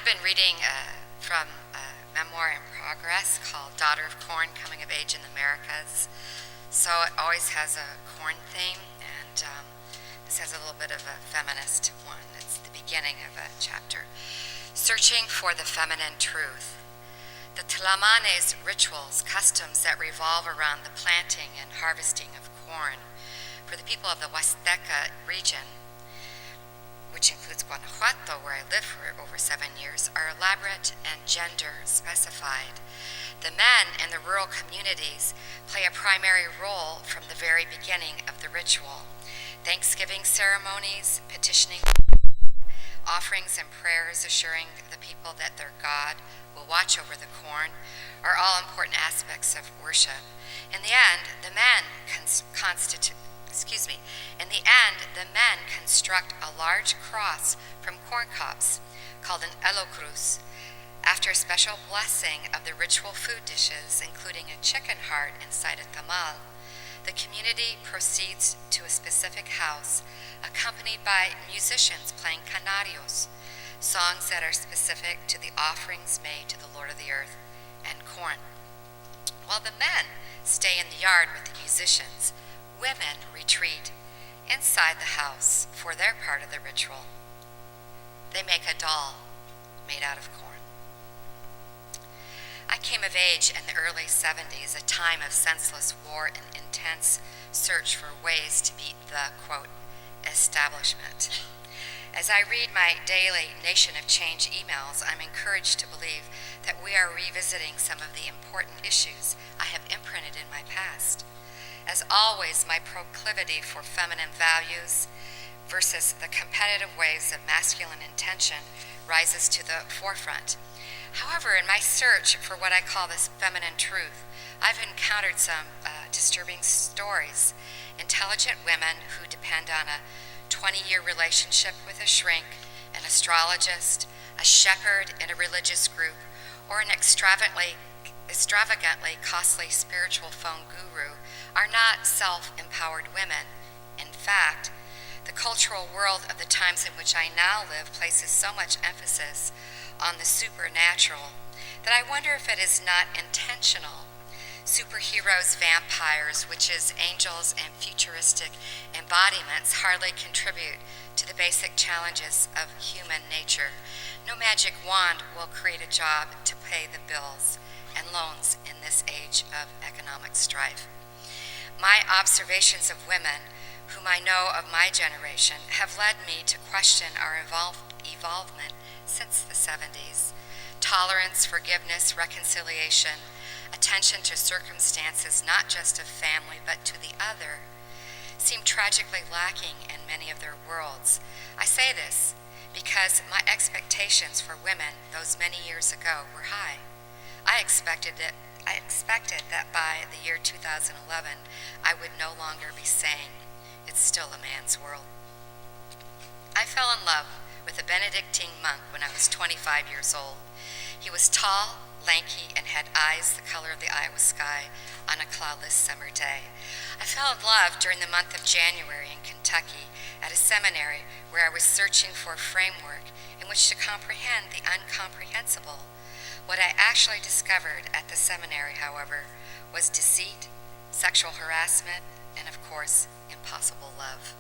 been reading from a memoir in progress called Daughter of Corn, Coming of Age in the Americas. So it always has a corn theme, and this has a little bit of a feminist one. It's the beginning of a chapter. Searching for the feminine truth. The Tlamanes rituals, customs that revolve around the planting and harvesting of corn for the people of the Huasteca region, which includes Guanajuato, where I lived for over 7 years, are elaborate and gender specified. The men in the rural communities play a primary role from the very beginning of the ritual. Thanksgiving ceremonies, petitioning, offerings and prayers assuring the people that their God will watch over the corn are all important aspects of worship. In the end, the men construct a large cross from corn cobs called an elocruz. After a special blessing of the ritual food dishes, including a chicken heart inside a tamal, the community proceeds to a specific house, accompanied by musicians playing canarios, songs that are specific to the offerings made to the Lord of the Earth and corn. While the men stay in the yard with the musicians, women retreat inside the house for their part of the ritual. They make a doll made out of corn. I came of age in the early 70s, a time of senseless war and intense search for ways to beat the, quote, establishment. As I read my daily Nation of Change emails, I'm encouraged to believe that we are revisiting some of the important issues I have imprinted in my past. As always, my proclivity for feminine values versus the competitive waves of masculine intention rises to the forefront. However, in my search for what I call this feminine truth, I've encountered some disturbing stories. Intelligent women who depend on a 20-year relationship with a shrink, an astrologist, a shepherd in a religious group, or an extravagantly costly spiritual phone guru are not self-empowered women. In fact, the cultural world of the times in which I now live places so much emphasis on the supernatural that I wonder if it is not intentional. Superheroes, vampires, witches, angels, and futuristic embodiments hardly contribute to the basic challenges of human nature. No magic wand will create a job to pay the bills and loans in this age of economic strife. My observations of women, whom I know of my generation, have led me to question our evolvement since the 70s. Tolerance, forgiveness, reconciliation, attention to circumstances not just of family but to the other, seem tragically lacking in many of their worlds. I say this because my expectations for women those many years ago were high. I expected that by the year 2011, I would no longer be saying, it's still a man's world. I fell in love with a Benedictine monk when I was 25 years old. He was tall, lanky, and had eyes the color of the Iowa sky on a cloudless summer day. I fell in love during the month of January in Kentucky at a seminary where I was searching for a framework in which to comprehend the incomprehensible. What I actually discovered at the seminary, however, was deceit, sexual harassment, and of course, impossible love.